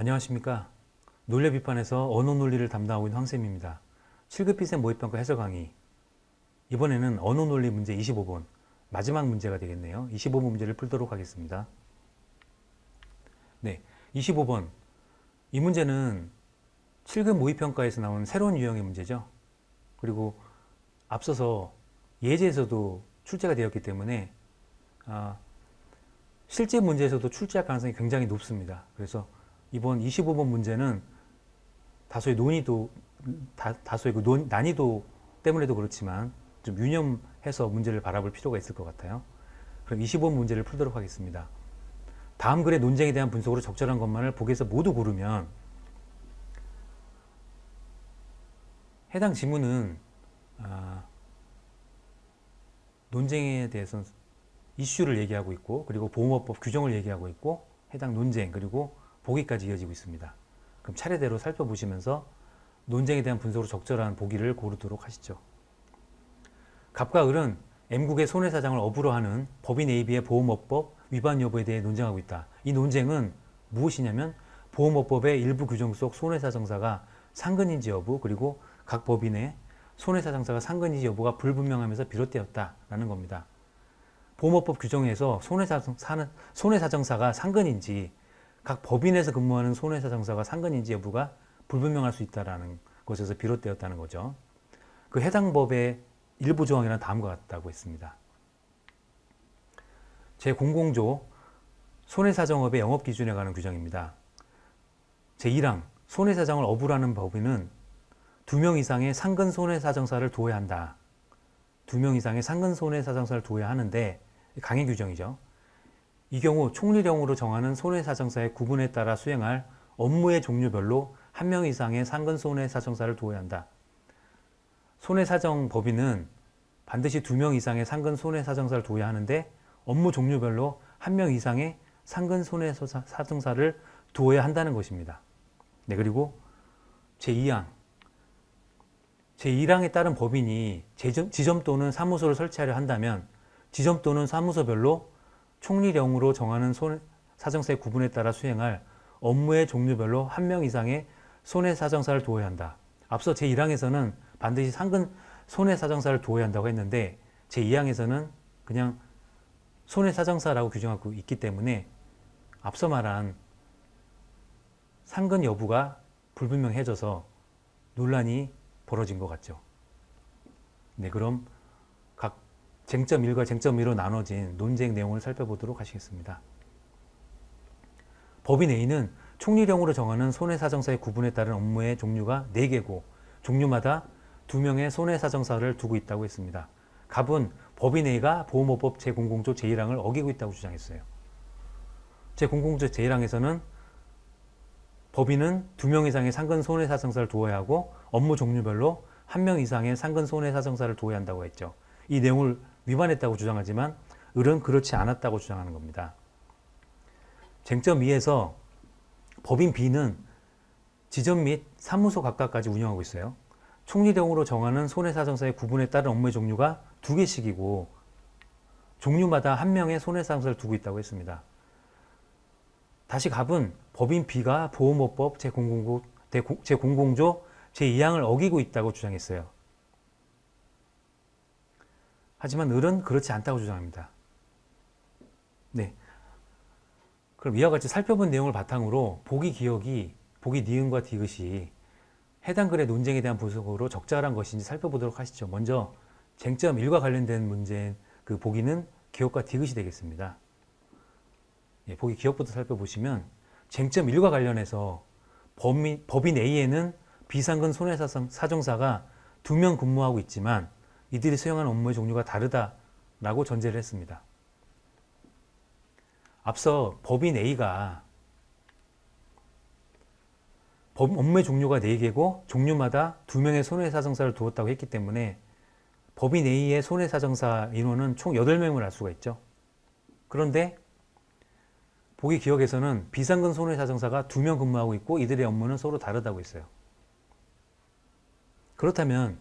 안녕하십니까. 논리 비판에서 언어 논리를 담당하고 있는 황쌤입니다. 7급 비쌤 모의평가 해설 강의. 이번에는 언어 논리 문제 25번. 마지막 문제가 되겠네요. 25번 문제를 풀도록 하겠습니다. 네, 25번. 이 문제는 7급 모의평가에서 나온 새로운 유형의 문제죠. 그리고 앞서서 예제에서도 출제가 되었기 때문에 실제 문제에서도 출제할 가능성이 굉장히 높습니다. 그래서 이번 25번 문제는 다소의 난이도 때문에도 그렇지만 좀 유념해서 문제를 바라볼 필요가 있을 것 같아요. 그럼 25번 문제를 풀도록 하겠습니다. 다음 글의 논쟁에 대한 분석으로 적절한 것만을 보기에서 모두 고르면 해당 지문은 논쟁에 대해서는 이슈를 얘기하고 있고, 그리고 보호법 규정을 얘기하고 있고, 해당 논쟁 그리고 보기까지 이어지고 있습니다. 그럼 차례대로 살펴보시면서 논쟁에 대한 분석으로 적절한 보기를 고르도록 하시죠. 갑과 을은 M국의 손해사장을 업으로 하는 법인 AB의 보험업법 위반 여부에 대해 논쟁하고 있다. 이 논쟁은 무엇이냐면 보험업법의 일부 규정 속 손해사정사가 상근인지 여부, 그리고 각 법인의 손해사정사가 상근인지 여부가 불분명하면서 비롯되었다라는 겁니다. 보험업법 규정에서 손해사정사가 상근인지, 각 법인에서 근무하는 손해사정사가 상근인지 여부가 불분명할 수 있다는 것에서 비롯되었다는 거죠. 그 해당 법의 일부 조항이란 다음과 같다고 했습니다. 제00조 손해사정업의 영업기준에 관한 규정입니다. 제1항 손해사정을 업으로 하는 법인은 2명 이상의 상근 손해사정사를 두어야 한다. 2명 이상의 상근 손해사정사를 두어야 하는데 강행 규정이죠. 이 경우 총리령으로 정하는 손해사정사의 구분에 따라 수행할 업무의 종류별로 1명 이상의 상근 손해사정사를 두어야 한다. 손해사정법인은 반드시 2명 이상의 상근 손해사정사를 두어야 하는데 업무 종류별로 1명 이상의 상근 손해사정사를 두어야 한다는 것입니다. 네, 그리고 제2항. 제1항에 따른 법인이 지점 또는 사무소를 설치하려 한다면 지점 또는 사무소별로 총리령으로 정하는 손해사정사의 구분에 따라 수행할 업무의 종류별로 1명 이상의 손해사정사를 두어야 한다. 앞서 제1항에서는 반드시 상근 손해사정사를 두어야 한다고 했는데 제2항에서는 그냥 손해사정사라고 규정하고 있기 때문에 앞서 말한 상근 여부가 불분명해져서 논란이 벌어진 것 같죠. 네, 그럼 각 쟁점 1과 쟁점 2로 나눠진 논쟁 내용을 살펴보도록 하시겠습니다. 법인 A는 총리령으로 정하는 손해사정사의 구분에 따른 업무의 종류가 4개고 종류마다 2명의 손해사정사를 두고 있다고 했습니다. 갑은 법인 A가 보험업법 제00조 제1항을 어기고 있다고 주장했어요. 제00조 제1항에서는 법인은 2명 이상의 상근 손해사정사를 두어야 하고 업무 종류별로 1명 이상의 상근 손해사정사를 두어야 한다고 했죠. 이 내용을 위반했다고 주장하지만 을은 그렇지 않았다고 주장하는 겁니다. 쟁점 2에서 법인 B는 지점 및 사무소 각각까지 운영하고 있어요. 총리령으로 정하는 손해사정사의 구분에 따른 업무의 종류가 2개씩이고 종류마다 1명의 손해사정사를 두고 있다고 했습니다. 다시 갑은 법인 B가 보험업법 제00조 제2항을 어기고 있다고 주장했어요. 하지만 을은 그렇지 않다고 주장합니다. 네. 그럼 이와 같이 살펴본 내용을 바탕으로 보기 니은과 디귿이 해당 글의 논쟁에 대한 분석으로 적절한 것인지 살펴보도록 하시죠. 먼저 쟁점 1과 관련된 문제인 그 보기는 기억과 디귿이 되겠습니다. 예, 보기 기억부터 살펴보시면 쟁점 1과 관련해서 법인 A에는 비상근 손해사정사가 2명 근무하고 있지만 이들이 수행하는 업무의 종류가 다르다라고 전제를 했습니다. 앞서 법인 A가 업무의 종류가 4개고 종류마다 2명의 손해사정사를 두었다고 했기 때문에 법인 A의 손해사정사 인원은 총 8명을 알 수가 있죠. 그런데 보기 기억에서는 비상근 손해사정사가 2명 근무하고 있고 이들의 업무는 서로 다르다고 했어요. 그렇다면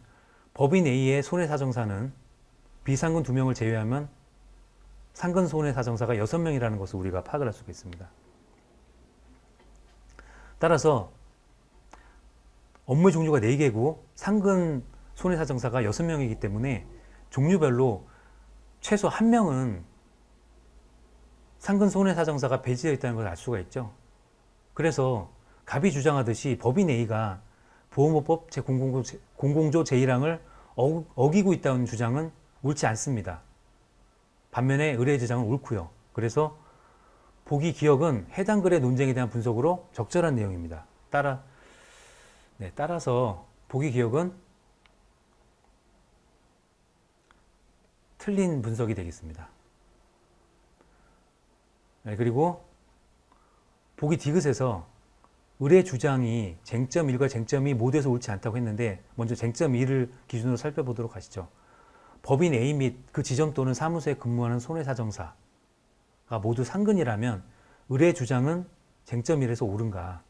법인 A의 손해사정사는 비상근 2명을 제외하면 상근 손해사정사가 6명이라는 것을 우리가 파악을 할 수가 있습니다. 따라서 업무의 종류가 4개고 상근 손해사정사가 6명이기 때문에 종류별로 최소 1명은 상근 손해사정사가 배제되어 있다는 걸 알 수가 있죠. 그래서 갑이 주장하듯이 법인 A가 보험업법 제0공조 제1항을 어기고 있다는 주장은 옳지 않습니다. 반면에 의뢰의 주장은 옳고요. 그래서 보기 기억은 해당 글의 논쟁에 대한 분석으로 적절한 내용입니다. 따라서 보기 기억은 틀린 분석이 되겠습니다. 그리고 보기 디귿에서 의뢰 주장이 쟁점 1과 쟁점 2 모두에서 옳지 않다고 했는데 먼저 쟁점 2를 기준으로 살펴보도록 하시죠. 법인 A 및 그 지점 또는 사무소에 근무하는 손해사정사가 모두 상근이라면 의뢰 주장은 쟁점 1에서 옳은가?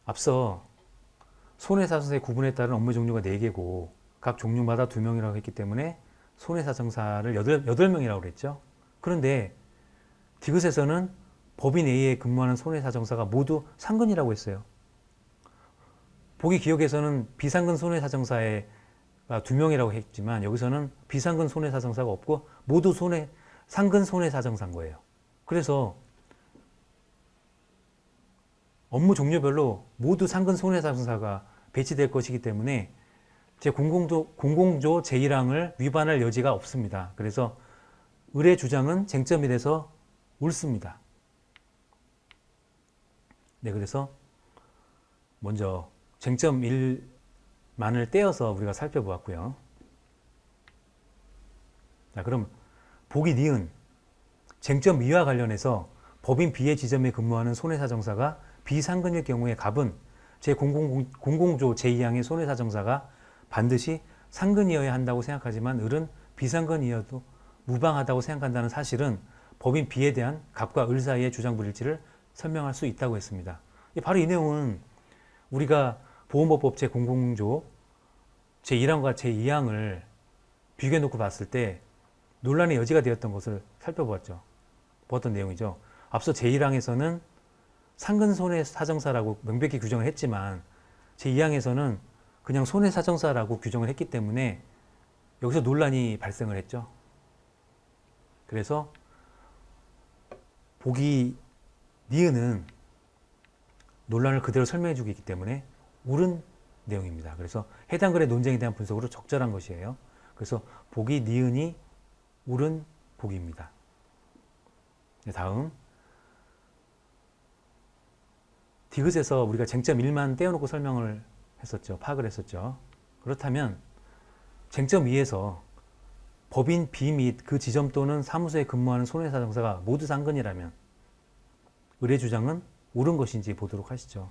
앞서 손해사정사의 구분에 따른 업무 종류가 4개고 각 종류마다 2명이라고 했기 때문에 손해사정사를 8명이라고 그랬죠. 그런데 디귿에서는 법인 A에 근무하는 손해사정사가 모두 상근이라고 했어요. 보기 기억에서는 비상근 손해사정사가 2명이라고 했지만 여기서는 비상근 손해사정사가 없고 모두 상근 손해사정사인 거예요. 그래서 업무 종류별로 모두 상근 손해사정사가 배치될 것이기 때문에 제0공조 제1항을 위반할 여지가 없습니다. 그래서 의뢰 주장은 쟁점이 돼서 옳습니다. 그래서 먼저 쟁점 1만을 떼어서 우리가 살펴보았고요. 자, 그럼 보기 니은 쟁점 2와 관련해서 법인 B의 지점에 근무하는 손해사정사가 비상근일 경우에 갑은 제0공조 제2항의 손해사정사가 반드시 상근이어야 한다고 생각하지만 을은 비상근이어도 무방하다고 생각한다는 사실은 법인 B에 대한 갑과 을 사이의 주장 불일치를 설명할 수 있다고 했습니다. 바로 이 내용은 우리가 보험업법 제0공조 제1항과 제2항을 비교해놓고 봤을 때 논란의 여지가 되었던 것을 살펴보았죠. 보았던 내용이죠. 앞서 제1항에서는 상근 손해사정사라고 명백히 규정을 했지만 제2항에서는 그냥 손해사정사라고 규정을 했기 때문에 여기서 논란이 발생을 했죠. 그래서 보기 니은은 논란을 그대로 설명해 주기 때문에 옳은 내용입니다. 그래서 해당 글의 논쟁에 대한 분석으로 적절한 것이에요. 그래서 보기 니은이 옳은 보기입니다. 다음 디귿에서 우리가 쟁점 1만 떼어놓고 설명을 했었죠. 파악을 했었죠. 그렇다면 쟁점 2에서 법인 B 및 그 지점 또는 사무소에 근무하는 손해사정사가 모두 상근이라면 의뢰 주장은 옳은 것인지 보도록 하시죠.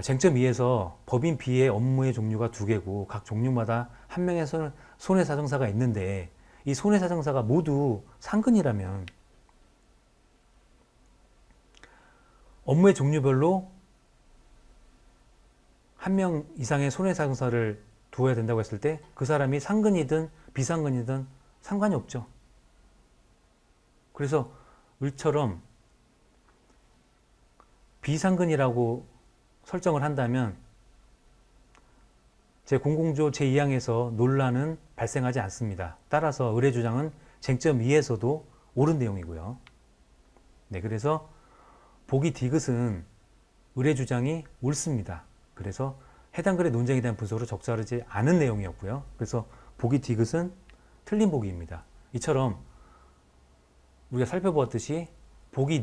쟁점 2에서 법인 B의 업무의 종류가 2개고 각 종류마다 1명의 손해사정사가 있는데 이 손해사정사가 모두 상근이라면 업무의 종류별로 1명 이상의 손해사정사를 두어야 된다고 했을 때 그 사람이 상근이든 비상근이든 상관이 없죠. 그래서 을처럼 비상근이라고 설정을 한다면 제0공조 제2항에서 논란은 발생하지 않습니다. 따라서 의뢰 주장은 쟁점 2에서도 옳은 내용이고요. 그래서 보기 디귿은 의뢰 주장이 옳습니다. 그래서 해당 글의 논쟁에 대한 분석으로 적절하지 않은 내용이었고요. 그래서 보기 디귿은 틀린 보기입니다. 이처럼 우리가 살펴보았듯이 보기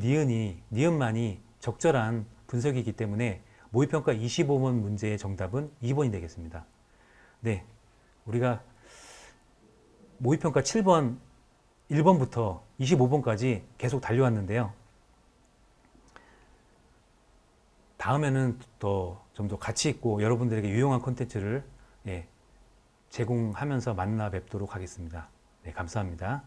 니은만이 적절한 분석이기 때문에 모의평가 25번 문제의 정답은 2번이 되겠습니다. 우리가 모의평가 7번, 1번부터 25번까지 계속 달려왔는데요. 다음에는 좀 더 가치 있고 여러분들에게 유용한 콘텐츠를 제공하면서 만나 뵙도록 하겠습니다. 감사합니다.